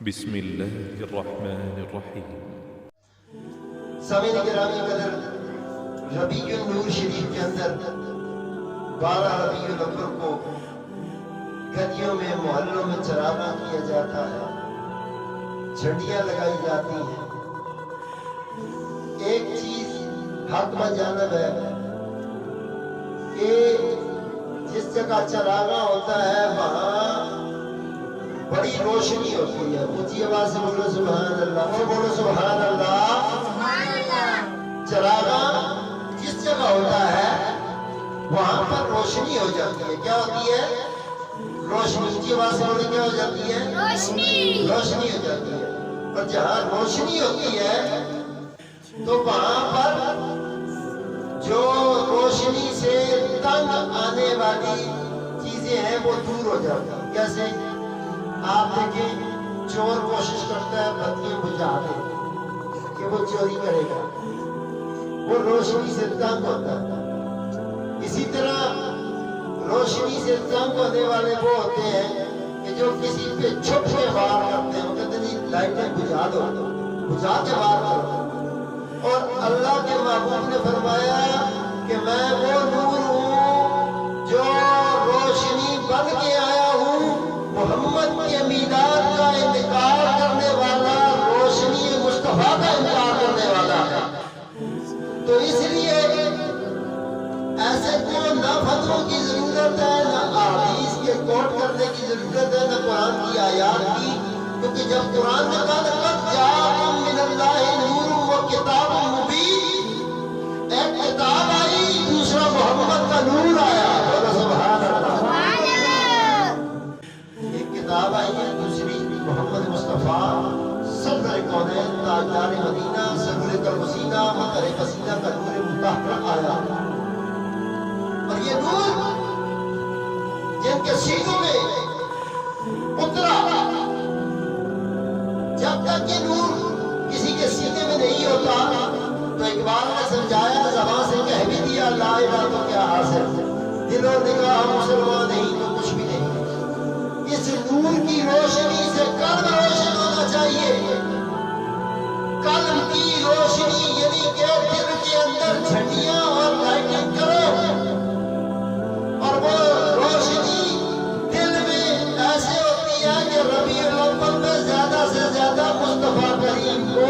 بسم الله الرحمن الرحيم. سامعین گرامی قدر، ربیع النور شریف کے اندر 12 ربیع الاول کو گلیوں میں محلوں میں چراغاں کیا جاتا ہے، جھنڈیاں لگائی جاتی ہیں۔ ایک چیز حق بجانب ہے کہ جس جگہ چراغاں ہوتا ہے وہاں بڑی روشنی ہوتی ہے۔ اونچی آواز سے بولو سبحان اللہ، اور بولو سبحان اللہ۔ چراغاں جس جگہ ہوتا ہے وہاں پر روشنی ہو جاتی ہے۔ کیا ہوتی ہے؟ روشنی۔ اونچی آواز سے بولو، کیا ہو جاتی ہے؟ روشنی ہو جاتی ہے۔ اور جہاں روشنی ہوتی ہے تو وہاں پر جو روشنی سے تنگ آنے والی چیزیں ہیں وہ دور ہو جاتی ہیں۔ کیسے؟ آپ دیکھیں، چور کوشش کرتا ہے بتیاں بجھا دے کہ وہ چوری کرے گا، وہ روشنی سے تنگ ہوتا ہے۔ اسی طرح روشنی سے تنگ ہونے والے وہ ہوتے ہیں کہ جو کسی پہ چھپ کے وار کرتے ہیں۔ وہ کہتے ہیں لائٹیں بجھا دو، بجھا کے وار کرو۔ اور اللہ کے محبوب نے فرمایا کہ میں وہ نور ہوں جو روشنی بن کے آیا ہوں، محمد کے میلاد کا انکار کرنے والا، روشنی مصطفیٰ کا انکار کرنے والا۔ تو اس لیے ایسے کو نہ فتووں کی ضرورت ہے، نہ احادیث کے کوٹ کرنے کی ضرورت ہے، نہ قرآن کی آیات کی، کیونکہ جب قرآن نے کہا لقد جاءکم من اللہ نور و کتاب مبین، ایک کتاب آئی، دوسرا محمد کا نور آیا۔ بولو سبحان اللہ۔ ایک کتاب آئی ہے، دوسری محمد مصطفیٰ صدر کونین، تاجدار مدینہ، سرور کلمسینہ، مطر پسینہ کا نور مطہر آیا۔ اور یہ نور جن کے سینوں میں اترا، جب تک یہ نور کسی کے سینے میں نہیں ہوتا تو اقبال نے سمجھایا، زبان سے کہہ بھی دیا لا الہ تو کیا حاصل، دل و نگاہ مسلمان نہیں تو کچھ بھی نہیں۔ اس نور کی روشنی سے قلب روشن ہونا چاہیے۔ قلب کی روشنی یعنی کہ دل کے اندر جھنڈیاں اور لائٹنگ کرو، اور وہ روشنی دل میں ایسے ہوتی ہے کہ ربیع الاول میں زیادہ سے زیادہ مصطفیٰ کریم کو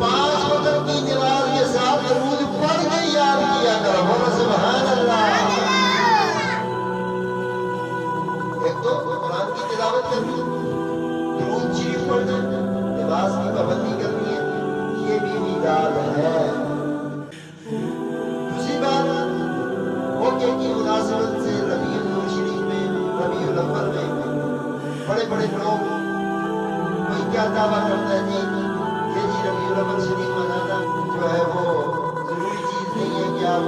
5 وقت کی نماز کے ساتھ درود پڑھ کے یاد کیا کرو۔ بولو سبحان اللہ۔ ایک تو قرآن کی تلاوت کرنی، درود شریف پڑھنا، نماز کی پابندی کرنی ہے، یہ بھی میلاد ہے۔ دوسری بات، موقع کی مناسبت سے ربیع النور شریف میں، ربیع الاول میں بڑے بڑے لوگ، کوئی کیا دعویٰ کرتا ہے جی یہ جی ربیع الاول شریف منانا جو ہے وہ ضروری چیز نہیں ہے کہ آپ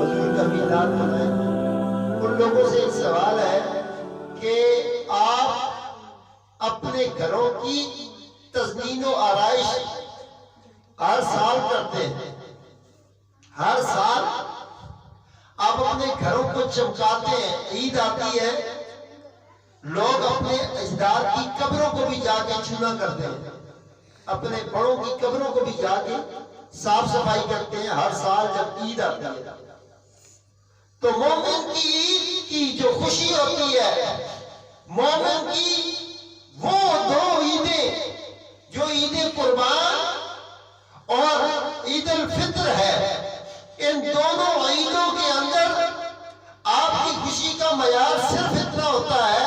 حضور کا میلاد منائیں۔ ان لوگوں سے ایک سوال ہے کہ آپ اپنے گھروں کی تزئین و آرائش ہر سال کرتے ہیں، ہر سال آپ اپنے گھروں کو چمکاتے ہیں۔ عید آتی ہے، لوگ اپنے اجداد کی قبروں کو بھی جا کے چونا کرتے ہیں، اپنے بڑوں کی قبروں کو بھی جا کے صاف صفائی کرتے ہیں ہر سال جب عید آتی ہے۔ تو مومن کی عید کی جو خوشی ہوتی ہے، مومن کی وہ 2 عیدیں جو عید قربان اور عید الفطر ہے، ان دونوں عیدوں کے اندر آپ کی خوشی کا معیار صرف اتنا ہوتا ہے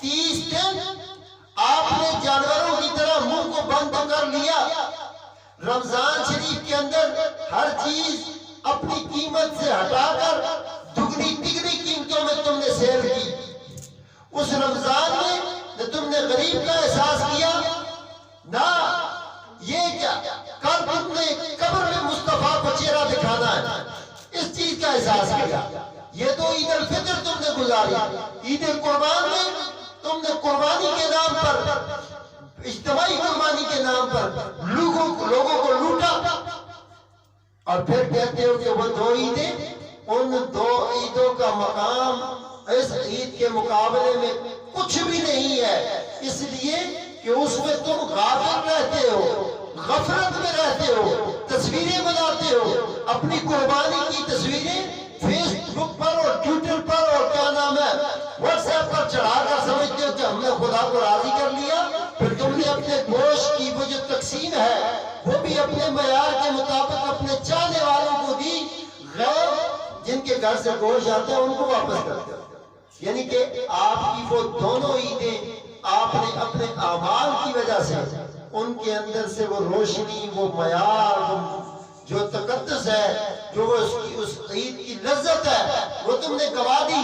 30 دن آپ نے جانوروں کی طرح منہ کو بند کر لیا۔ رمضان شریف کے اندر ہر چیز اپنی قیمت سے ہٹا کر دگنی تگنی قیمتوں میں تم نے سیل کی۔ اس رمضان میں نہ تم نے غریب کا احساس کیا، نہ یہ کیا کل تم نے قبر میں مصطفیٰ کو چہرہ دکھانا ہے، اس چیز کا احساس کیا۔ یہ تو عید الفطر تم نے گزاری۔ عید قربان میں تم نے قربانی کے نام پر، اجتماعی قربانی کے نام پر لوگوں کو لوٹا، اور پھر کہتے ہو کہ وہ 2 عیدیں، ان 2 عیدوں کا مقام اس عید کے مقابلے میں کچھ بھی نہیں ہے، اس لیے کہ اس میں تم غافل رہتے ہو، غفلت میں رہتے ہو، تصویریں بناتے ہو، اپنی قربانی کی تصویریں فیس بک پر اور ٹویٹر پر اور کیا نام ہے واٹس ایپ پر چڑھا کر سمجھتے ہو کہ ہم نے خدا کو راضی کر لیا. پھر تم نے اپنے گوشت کی وہ جو تقسیم ہے وہ بھی اپنے معیار کے مطابق اپنے چاہنے والوں کو دی، غیر جن کے گھر سے گوشت آتے ہیں ان کو واپس کرتے ہو. یعنی کہ آپ کی وہ دونوں عیدیں آپ نے اپنے اعمال کی وجہ سے ان کے اندر سے وہ روشنی، وہ معیار، وہ جو تقدس ہے، جو اس عید کی لذت ہے وہ تم نے گوا دی.